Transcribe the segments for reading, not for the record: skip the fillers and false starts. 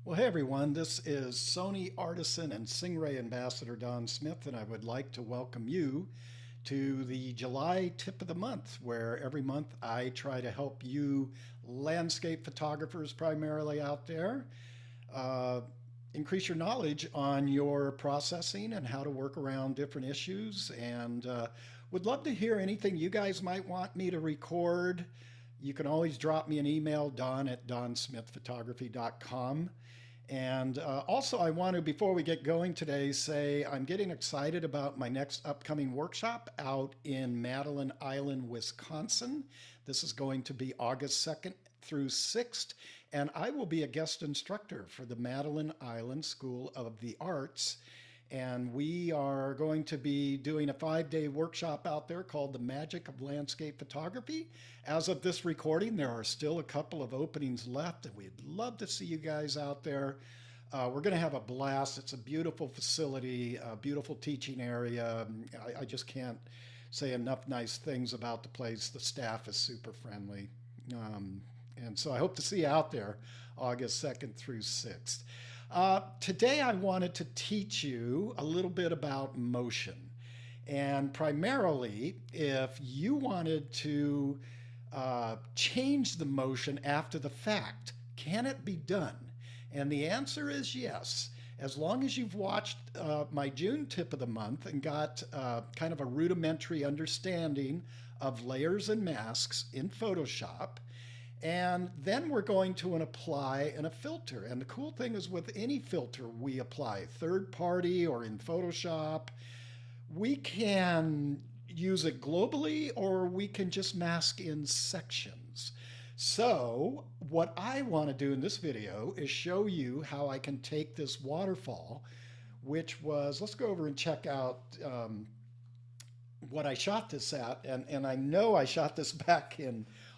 Well, hey everyone, this is Sony Artisan and Singh-Ray Ambassador Don Smith, and I would like to welcome you to the July tip of the month, where every month I try to help you landscape photographers primarily out there uh, increase your knowledge on your processing and how to work around different issues. And would love to hear anything you guys might want me to record. You can always drop me an email, don@donsmithphotography.com. And also, I want to, before we get going today, say I'm getting excited about my next upcoming workshop out in Madeline Island, Wisconsin. This is going to be August 2nd through 6th, and I will be a guest instructor for the Madeline Island School of the Arts. And we are going to be doing a 5-day workshop out there called The Magic of Landscape Photography. As of this recording, there are still a couple of openings left, and we'd love to see you guys out there. We're going to have a blast. It's a beautiful facility, a beautiful teaching area. I just can't say enough nice things about the place. The staff is super friendly. And so I hope to see you out there August 2nd through 6th. Today I wanted to teach you a little bit about motion. And primarily, if you wanted to change the motion after the fact, can it be done? And the answer is yes. As long as you've watched my June tip of the month and got kind of a rudimentary understanding of layers and masks in Photoshop. And then we're going to apply a filter. And the cool thing is, with any filter we apply, third party or in Photoshop, we can use it globally or we can just mask in sections. So what I want to do in this video is show you how I can take this waterfall, which was, let's go over and check out what I shot this at. And I know I shot this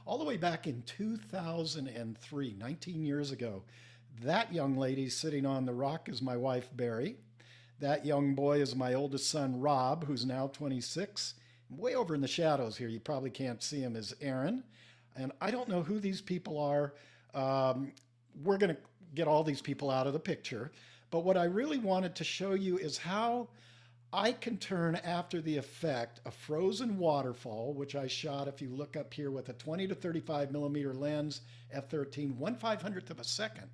all the way back in 2003, 19 years ago. That young lady sitting on the rock is my wife, Barry. That young boy is my oldest son, Rob, who's now 26. Way over in the shadows here, you probably can't see him, is Aaron. And I don't know who these people are. We're going to get all these people out of the picture. But what I really wanted to show you is how I can turn, after the effect, a frozen waterfall, which I shot, if you look up here, with a 20 to 35 millimeter lens, f13, 1/500th of a second,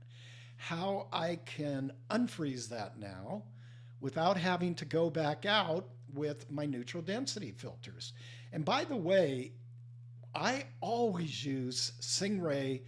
how I can unfreeze that now without having to go back out with my neutral density filters. And by the way, I always use Singh-Ray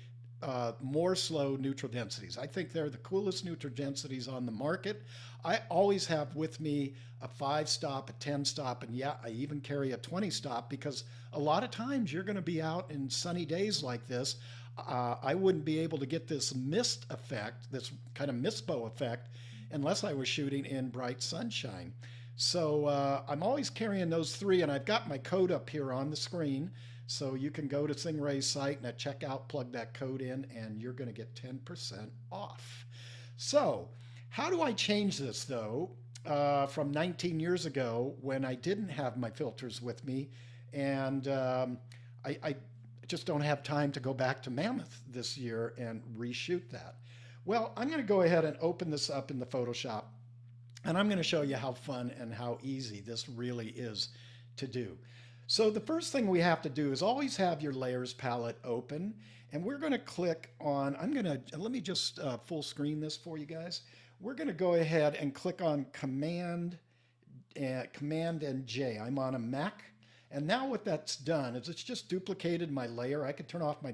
more slow neutral densities. I think they're the coolest neutral densities on the market. I always have with me a 5-stop, a 10-stop, and yeah, I even carry a 20-stop, because a lot of times you're going to be out in sunny days like this. I wouldn't be able to get this mist effect, this kind of mist bow effect, unless I was shooting in bright sunshine. So I'm always carrying those three, and I've got my code up here on the screen. So you can go to Singh-Ray's site and at checkout, plug that code in, and you're going to get 10% off. So how do I change this, though, from 19 years ago when I didn't have my filters with me, and I just don't have time to go back to Mammoth this year and reshoot that? Well, I'm going to go ahead and open this up in the Photoshop, and I'm going to show you how fun and how easy this really is to do. So the first thing we have to do is always have your layers palette open, and we're going to click on, let me just full screen this for you guys. We're going to go ahead and click on Command and J. I'm on a Mac, and now what that's done is it's just duplicated my layer. I could turn off my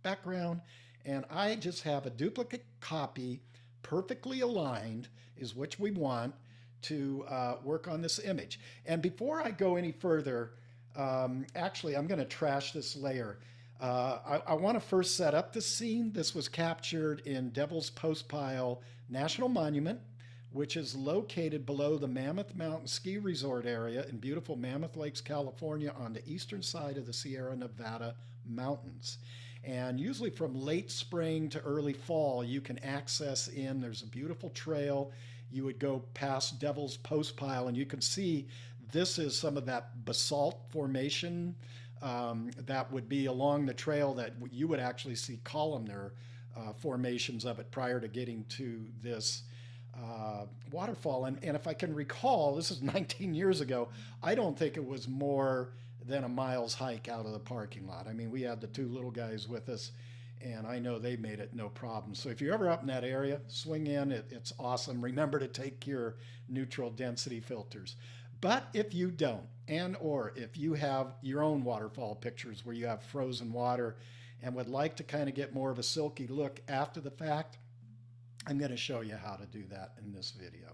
background, and I just have a duplicate copy, perfectly aligned, is which we want to work on this image. And before I go any further, actually, I'm going to trash this layer. I want to first set up the scene. This was captured in Devil's Postpile National Monument, which is located below the Mammoth Mountain Ski Resort area in beautiful Mammoth Lakes, California, on the eastern side of the Sierra Nevada mountains. And usually from late spring to early fall, you can access in. There's a beautiful trail. You would go past Devil's Postpile, and you can see this is some of that basalt formation that would be along the trail that you would actually see columnar formations of it prior to getting to this waterfall. And if I can recall, this is 19 years ago, I don't think it was more than a mile's hike out of the parking lot. I mean, we had the two little guys with us, and I know they made it no problem. So if you're ever up in that area, swing in. It's awesome. Remember to take your neutral density filters. But if you don't, and or if you have your own waterfall pictures where you have frozen water and would like to kind of get more of a silky look after the fact, I'm going to show you how to do that in this video.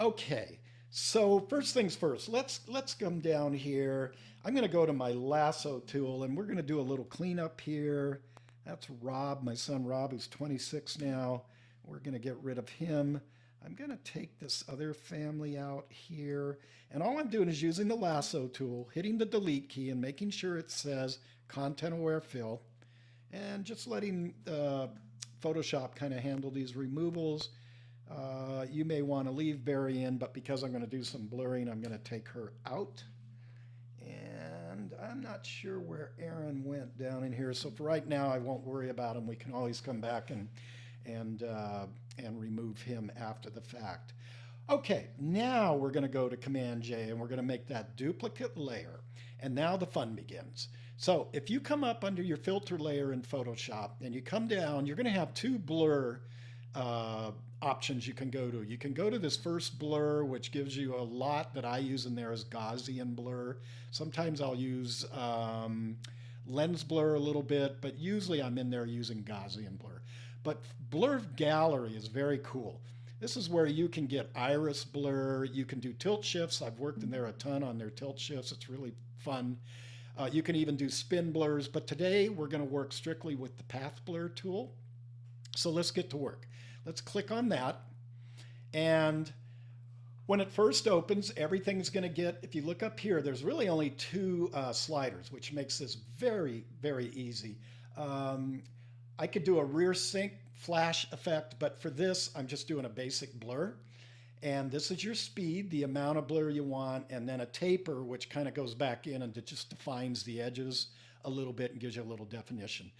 Okay, so first things first, let's come down here. I'm going to go to my lasso tool, and we're going to do a little cleanup here. That's Rob, my son Rob, who's 26 now. We're going to get rid of him. I'm going to take this other family out here, and all I'm doing is using the lasso tool, hitting the delete key and making sure it says content aware fill, and just letting Photoshop kind of handle these removals. You may want to leave Barry in, but because I'm going to do some blurring, I'm going to take her out. And I'm not sure where Aaron went down in here, so for right now I won't worry about him. We can always come back and remove him after the fact. Okay, now we're going to go to Command J, and we're going to make that duplicate layer. And now the fun begins. So if you come up under your filter layer in Photoshop and you come down, you're going to have two blur options you can go to. You can go to this first blur, which gives you a lot that I use in there as Gaussian blur. Sometimes I'll use lens blur a little bit, but usually I'm in there using Gaussian blur. But blur gallery is very cool. This is where you can get iris blur. You can do tilt shifts. I've worked in there a ton on their tilt shifts. It's really fun. You can even do spin blurs, but today we're going to work strictly with the path blur tool. So let's get to work. Let's click on that. And when it first opens, everything's going to get, if you look up here, there's really only two sliders, which makes this very, very easy. I could do a rear sync flash effect, but for this, I'm just doing a basic blur. And this is your speed, the amount of blur you want, and then a taper, which kind of goes back in and it just defines the edges a little bit and gives you a little definition.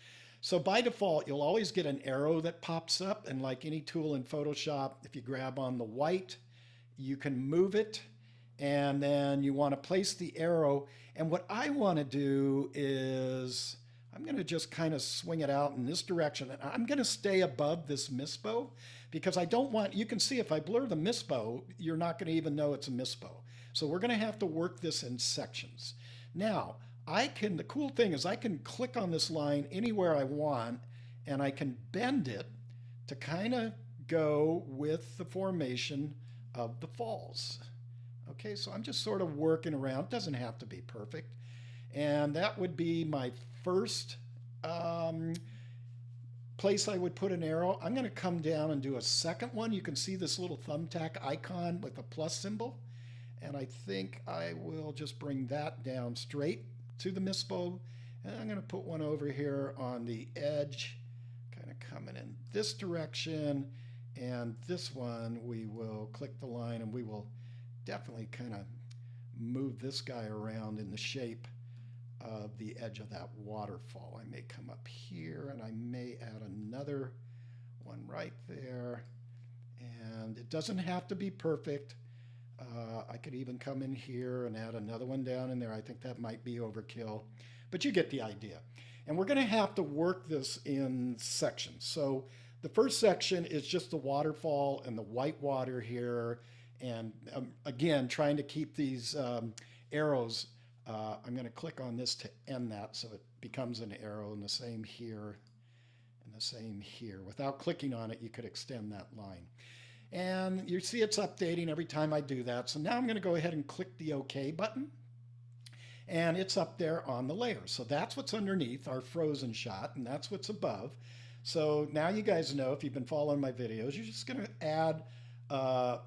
So by default, you'll always get an arrow that pops up, and like any tool in Photoshop, if you grab on the white, you can move it, and then you want to place the arrow. And what I want to do is I'm going to just kind of swing it out in this direction, and I'm going to stay above this misbow because I don't want, you can see if I blur the misbow, you're not going to even know it's a misbow. So we're going to have to work this in sections. Now, the cool thing is I can click on this line anywhere I want, and I can bend it to kind of go with the formation of the falls. Okay, so I'm just sort of working around. It doesn't have to be perfect. And that would be my first place I would put an arrow. I'm going to come down and do a second one. You can see this little thumbtack icon with a plus symbol. And I think I will just bring that down straight to the misbow. And I'm going to put one over here on the edge, kind of coming in this direction. And this one, we will click the line and we will definitely kind of move this guy around in the shape of the edge of that waterfall. I may come up here and I may add another one right there. And it doesn't have to be perfect. I could even come in here and add another one down in there. I think that might be overkill, but you get the idea. And we're going to have to work this in sections. So the first section is just the waterfall and the white water here. And again, trying to keep these arrows. I'm going to click on this to end that so it becomes an arrow, and the same here and the same here. Without clicking on it, you could extend that line. And you see it's updating every time I do that. So now I'm going to go ahead and click the OK button. And it's up there on the layer. So that's what's underneath our frozen shot, and that's what's above. So now you guys know, if you've been following my videos, you're just going to add a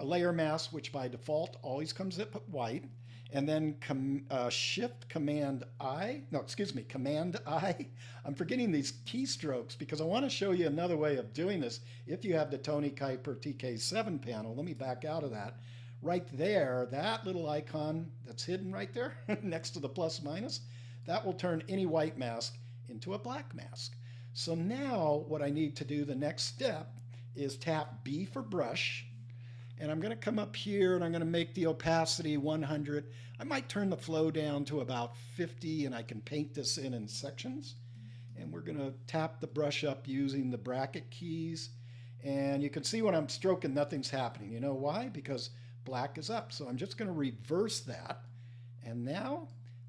layer mask, which by default always comes up at white. And then Command I. I'm forgetting these keystrokes because I want to show you another way of doing this. If you have the Tony Kuiper TK7 panel, let me back out of that. Right there, that little icon that's hidden right there next to the plus minus, that will turn any white mask into a black mask. So now what I need to do, the next step, is tap B for brush. And I'm going to come up here and I'm going to make the opacity 100. I might turn the flow down to about 50 and I can paint this in sections. And we're going to tap the brush up using the bracket keys. And you can see when I'm stroking, nothing's happening. You know why? Because black is up. So I'm just going to reverse that. And now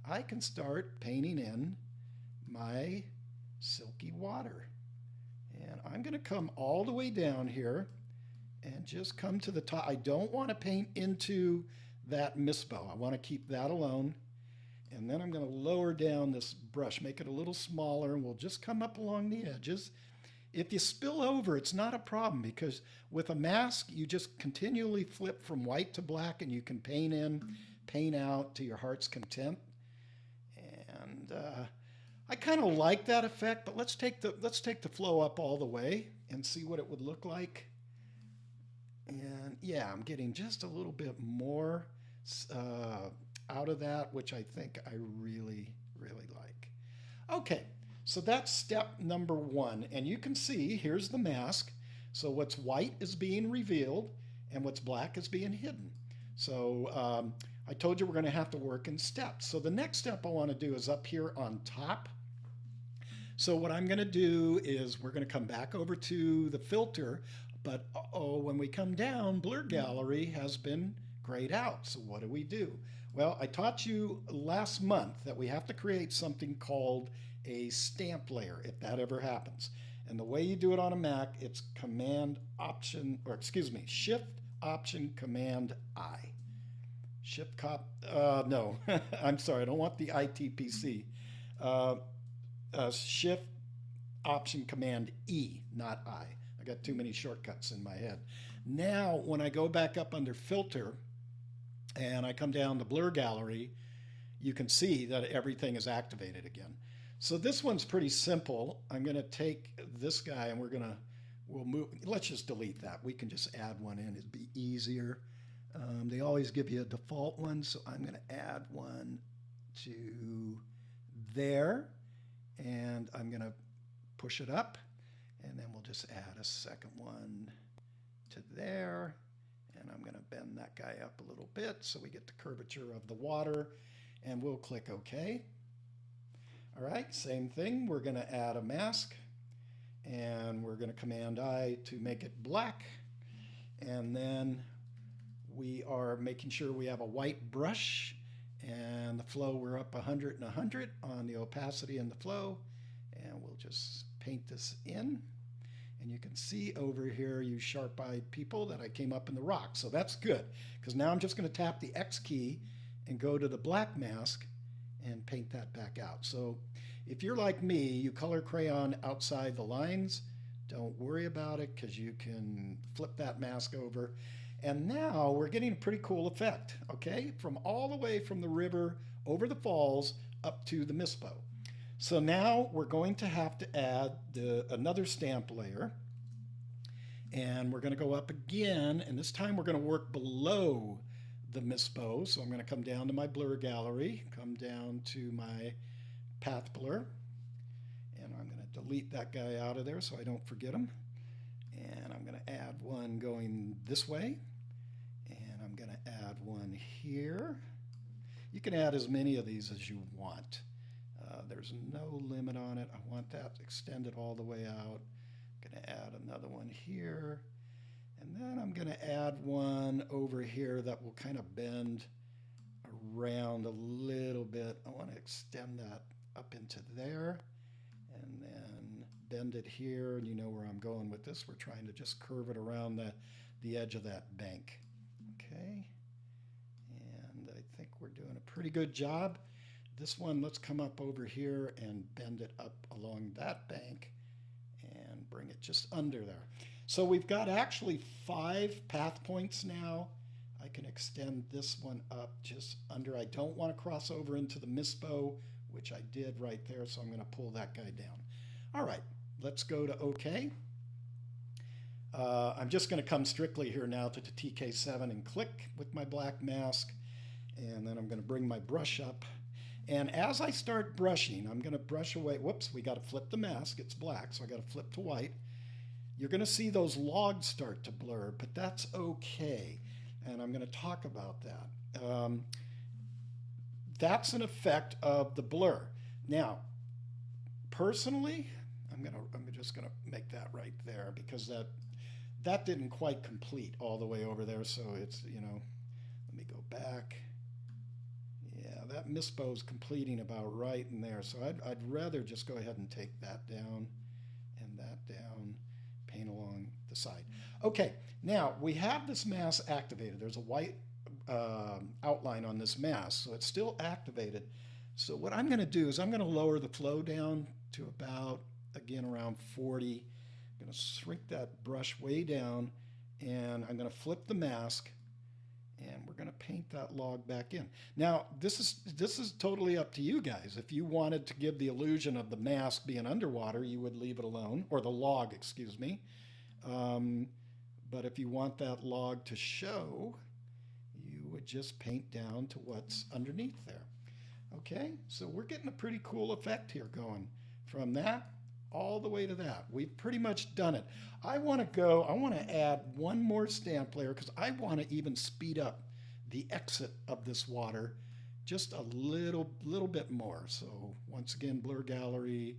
I can start painting in my silky water. And I'm going to come all the way down here and just come to the top. I don't want to paint into that misbow. I want to keep that alone. And then I'm going to lower down this brush, make it a little smaller, and we'll just come up along the edges. If you spill over, it's not a problem because with a mask, you just continually flip from white to black and you can paint in, paint out to your heart's content. And I kind of like that effect, but let's take the flow up all the way and see what it would look like. And yeah, I'm getting just a little bit more out of that, which I think I really, really like. Okay, so that's step number one. And you can see, here's the mask. So what's white is being revealed and what's black is being hidden. So I told you we're going to have to work in steps. So the next step I want to do is up here on top. So what I'm going to do is we're going to come back over to the filter, but when we come down, Blur Gallery has been grayed out. So what do? Well, I taught you last month that we have to create something called a stamp layer, if that ever happens. And the way you do it on a Mac, it's Shift Option Command I. No, I'm sorry, I don't want the ITPC. Shift Option Command E, not I. I got too many shortcuts in my head. Now, when I go back up under Filter and I come down to Blur Gallery, you can see that everything is activated again. So this one's pretty simple. I'm going to take this guy and we'll move. Let's just delete that. We can just add one in. It'd be easier. They always give you a default one, so I'm going to add one to there. And I'm going to push it up, and then we'll just add a second one to there. And I'm going to bend that guy up a little bit so we get the curvature of the water, and we'll click OK. All right, same thing. We're going to add a mask, and we're going to Command I to make it black. And then we are making sure we have a white brush. And the flow, we're up 100 and 100 on the opacity and the flow. And we'll just paint this in. And you can see over here, you sharp-eyed people, that I came up in the rock. So that's good, because now I'm just going to tap the X key and go to the black mask and paint that back out. So if you're like me, you color crayon outside the lines, don't worry about it, because you can flip that mask over. And now we're getting a pretty cool effect, okay? From all the way from the river over the falls up to the misbow. So now we're going to have to add another stamp layer. And we're going to go up again, and this time we're going to work below the misbow. So I'm going to come down to my Blur Gallery, come down to my Path Blur, and I'm going to delete that guy out of there so I don't forget him. And I'm going to add one going this way, and I'm going to add one here. You can add as many of these as you want. There's no limit on it. I want that extended all the way out. I'm going to add another one here, and then I'm going to add one over here that will kind of bend around a little bit. I want to extend that up into there, and then bend it here, and you know where I'm going with this. We're trying to just curve it around the edge of that bank. Okay, and I think we're doing a pretty good job. This one, let's come up over here and bend it up along that bank and bring it just under there. So we've got actually 5 path points now. I can extend this one up just under. I don't want to cross over into the misbow, which I did right there, so I'm going to pull that guy down. All right, let's go to OK. I'm just going to come strictly here now to the TK7 and click with my black mask, and then I'm going to bring my brush up. And as I start brushing, I'm going to brush away. Whoops, we got to flip the mask. It's black, so I got to flip to white. You're going to see those logs start to blur, but that's okay. And I'm going to talk about that. That's an effect of the blur. Now, personally, I'm just going to make that right there because that didn't quite complete all the way over there. So it's, let me go back. Yeah, that misbow's completing about right in there. So I'd rather just go ahead and take that down and that down, paint along the side. Okay, now we have this mask activated. There's a white outline on this mask, so it's still activated. So what I'm going to do is I'm going to lower the flow down to about, again, around 40. I'm going to shrink that brush way down, and I'm going to flip the mask, and we're going to paint that log back in. Now, this is totally up to you guys. If you wanted to give the illusion of the mask being underwater, you would leave it alone, or the log, excuse me. But if you want that log to show, you would just paint down to what's underneath there. Okay, so we're getting a pretty cool effect here going from that all the way to that. We've pretty much done it. I want to add one more stamp layer because I want to even speed up the exit of this water just a little bit more. So once again, blur gallery,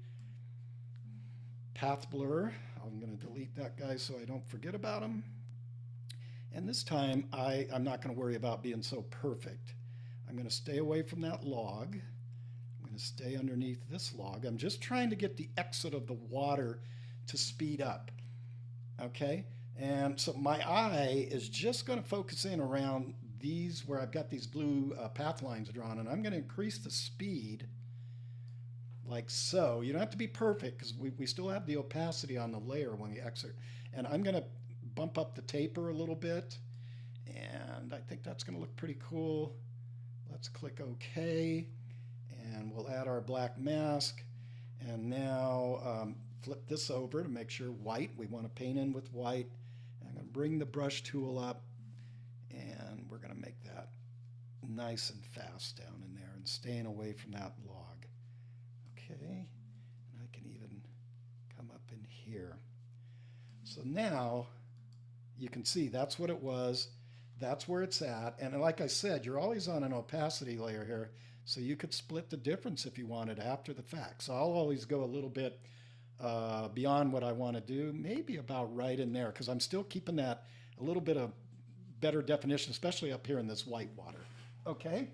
path blur. I'm going to delete that guy so I don't forget about him. And this time I'm not going to worry about being so perfect. I'm going to stay away from that log. I'm going to stay underneath this log. I'm just trying to get the exit of the water to speed up. Okay? And so my eye is just going to focus in around these where I've got these blue path lines drawn, and I'm going to increase the speed like so. You don't have to be perfect because we still have the opacity on the layer when we exit. And I'm going to bump up the taper a little bit, and I think that's going to look pretty cool. Let's click OK, and we'll add our black mask. And now flip this over to make sure white. We want to paint in with white. And I'm going to bring the brush tool up, and we're going to make that nice and fast down in there and staying away from that log. Okay, and I can even come up in here. So now you can see that's what it was. That's where it's at. And like I said, you're always on an opacity layer here, so you could split the difference if you wanted after the fact. So I'll always go a little bit beyond what I want to do, maybe about right in there, because I'm still keeping that a little bit of better definition, especially up here in this white water. Okay,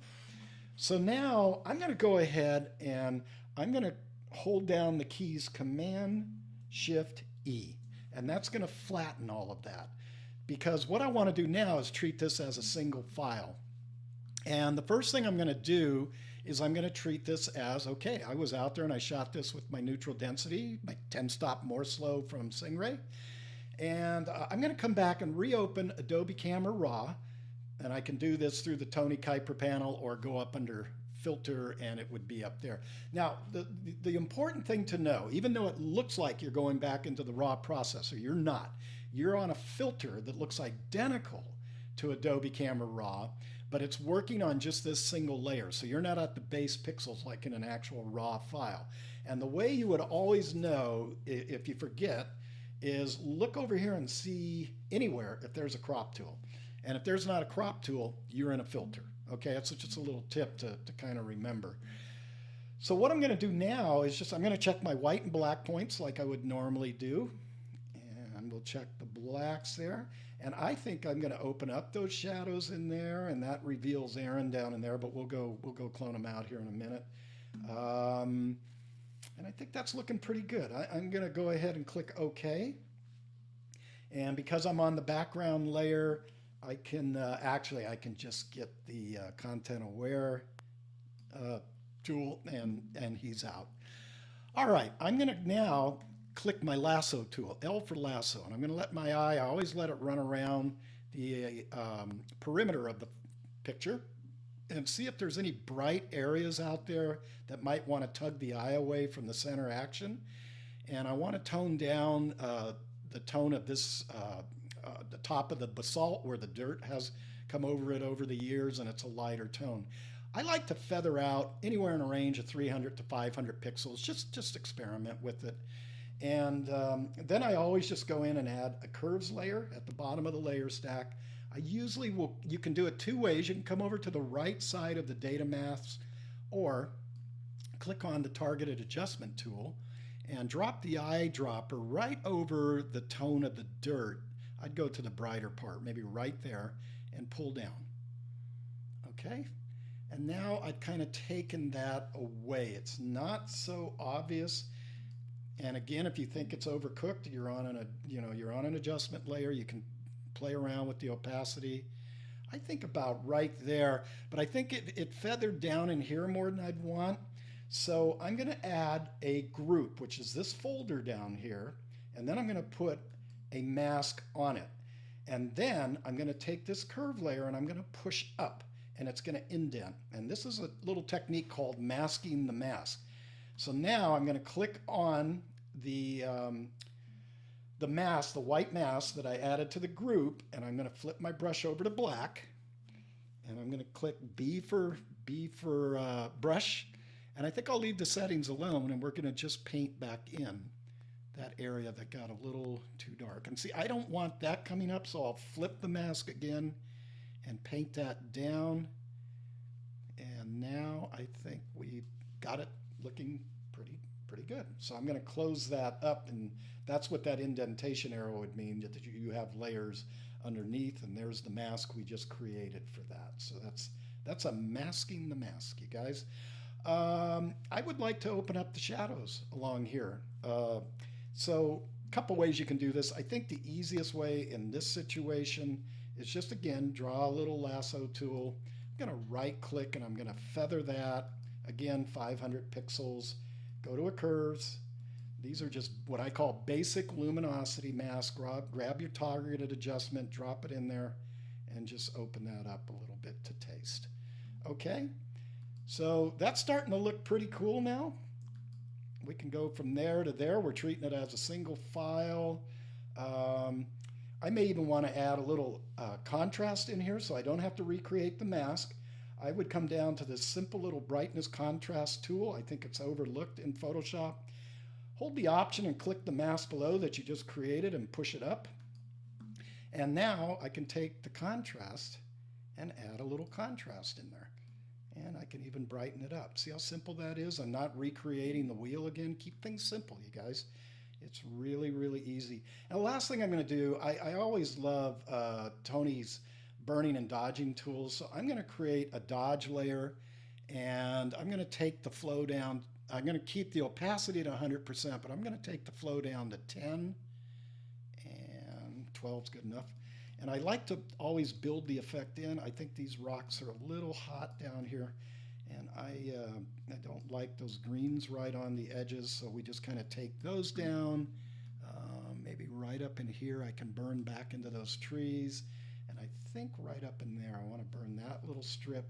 so now I'm going to go ahead and I'm going to hold down the keys Command Shift E, and that's going to flatten all of that. Because what I want to do now is treat this as a single file. And the first thing I'm going to do is I'm going to treat this as, okay, I was out there and I shot this with my neutral density, my 10-stop more slow from Singh-Ray. And I'm going to come back and reopen Adobe Camera Raw. And I can do this through the Tony Kuiper panel or go up under filter and it would be up there. Now, the important thing to know, even though it looks like you're going back into the raw processor, you're not. You're on a filter that looks identical to Adobe Camera Raw, but it's working on just this single layer. So you're not at the base pixels like in an actual raw file. And the way you would always know if you forget is look over here and see anywhere if there's a crop tool. And if there's not a crop tool, you're in a filter. Okay, that's just a little tip to kind of remember. So what I'm going to do now is I'm going to check my white and black points like I would normally do. And we'll check the blacks there. And I think I'm going to open up those shadows in there, and that reveals Aaron down in there, but we'll go clone them out here in a minute. And I think that's looking pretty good. I'm going to go ahead and click OK. And because I'm on the background layer, I can I can just get the content aware tool, and he's out. All right, I'm going to now click my lasso tool, L for lasso, and I'm going to let my eye, I always let it run around the perimeter of the picture and see if there's any bright areas out there that might want to tug the eye away from the center action. And I want to tone down the tone of this, the top of the basalt where the dirt has come over it over the years, and it's a lighter tone. I like to feather out anywhere in a range of 300 to 500 pixels. Just experiment with it. And then I always just go in and add a curves layer at the bottom of the layer stack. I usually will, you can do it two ways. You can come over to the right side of the data mask or click on the targeted adjustment tool and drop the eyedropper right over the tone of the dirt. I'd go to the brighter part, maybe right there, and pull down. Okay? And now I've kind of taken that away. It's not so obvious. And again, if you think it's overcooked, you're on an adjustment layer. You can play around with the opacity. I think about right there, but I think it feathered down in here more than I'd want. So I'm going to add a group, which is this folder down here, and then I'm going to put a mask on it. And then I'm going to take this curve layer and I'm going to push up, and it's going to indent. And this is a little technique called masking the mask. So now I'm going to click on the mask, the white mask that I added to the group, and I'm going to flip my brush over to black, and I'm going to click B for brush, and I think I'll leave the settings alone, and we're going to just paint back in that area that got a little too dark. And see, I don't want that coming up, so I'll flip the mask again and paint that down. And now I think we got it looking pretty good. So I'm going to close that up, and that's what that indentation arrow would mean, that you have layers underneath, and there's the mask we just created for that. So that's a masking the mask, you guys. I would like to open up the shadows along here. So a couple ways you can do this. I think the easiest way in this situation is just, again, draw a little lasso tool. I'm going to right click and I'm going to feather that. Again, 500 pixels. Go to a curves. These are just what I call basic luminosity mask. Grab your targeted adjustment, drop it in there, and just open that up a little bit to taste. Okay, so that's starting to look pretty cool now. We can go from there to there. We're treating it as a single file. I may even want to add a little contrast in here so I don't have to recreate the mask. I would come down to this simple little brightness contrast tool. I think it's overlooked in Photoshop. Hold the Option and click the mask below that you just created and push it up. And now I can take the contrast and add a little contrast in there. And I can even brighten it up. See how simple that is? I'm not recreating the wheel again. Keep things simple, you guys. It's really, really easy. And the last thing I'm going to do, I always love Tony's burning and dodging tools. So I'm going to create a dodge layer, and I'm going to take the flow down. I'm going to keep the opacity at 100%, but I'm going to take the flow down to 10, and 12 is good enough. And I like to always build the effect in. I think these rocks are a little hot down here, and I don't like those greens right on the edges, so we just kind of take those down. Maybe right up in here I can burn back into those trees, and I think right up in there I want to burn that little strip.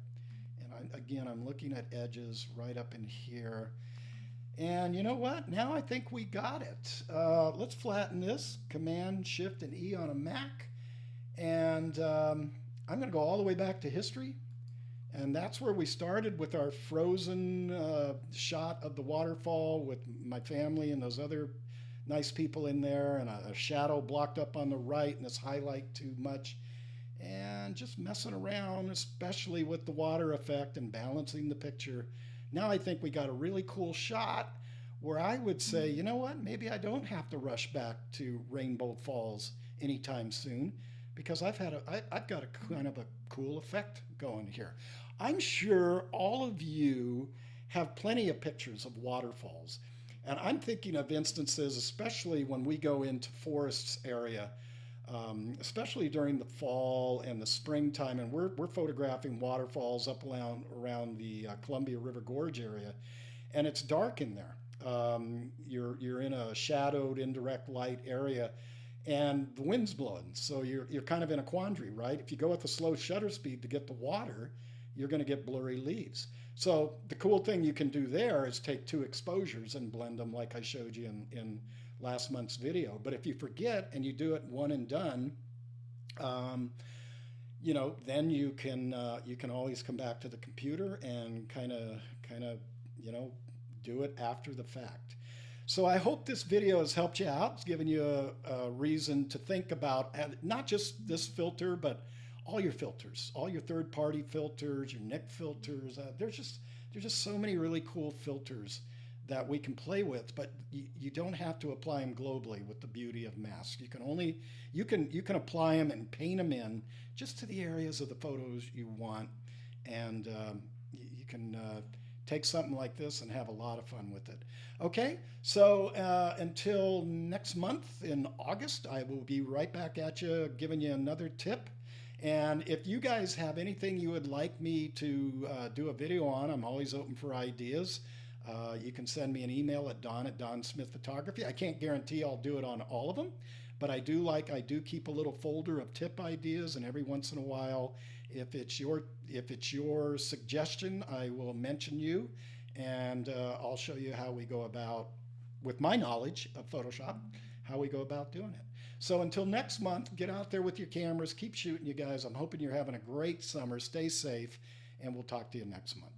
And again, I'm looking at edges right up in here. And you know what? Now I think we got it. Let's flatten this. Command, Shift, and E on a Mac. And I'm going to go all the way back to history. And that's where we started with our frozen shot of the waterfall with my family and those other nice people in there, and a shadow blocked up on the right and this highlight too much. And just messing around, especially with the water effect and balancing the picture. Now I think we got a really cool shot where I would say, you know what, maybe I don't have to rush back to Rainbow Falls anytime soon, because I've got a kind of a cool effect going here. I'm sure all of you have plenty of pictures of waterfalls, and I'm thinking of instances, especially when we go into forests area, especially during the fall and the springtime, and we're photographing waterfalls up around the Columbia River Gorge area, and it's dark in there. You're in a shadowed indirect light area, and the wind's blowing, so you're kind of in a quandary, right? If you go at the slow shutter speed to get the water, you're going to get blurry leaves. So the cool thing you can do there is take two exposures and blend them like I showed you in last month's video. But if you forget and you do it one and done, then you can always come back to the computer and kind of you know do it after the fact. So I hope this video has helped you out. It's given you a reason to think about not just this filter, but all your filters, all your third-party filters, your NIC filters. There's just so many really cool filters that we can play with, but you don't have to apply them globally with the beauty of masks. You can apply them and paint them in just to the areas of the photos you want, and you can take something like this and have a lot of fun with it. Okay, so until next month in August, I will be right back at you giving you another tip. And if you guys have anything you would like me to do a video on, I'm always open for ideas. You can send me an email at don@donsmithphotography. I can't guarantee I'll do it on all of them, but I do keep a little folder of tip ideas, and every once in a while, if it's your suggestion, I will mention you, and I'll show you how we go about, with my knowledge of Photoshop, how we go about doing it. So until next month, get out there with your cameras, keep shooting, you guys. I'm hoping you're having a great summer. Stay safe, and we'll talk to you next month.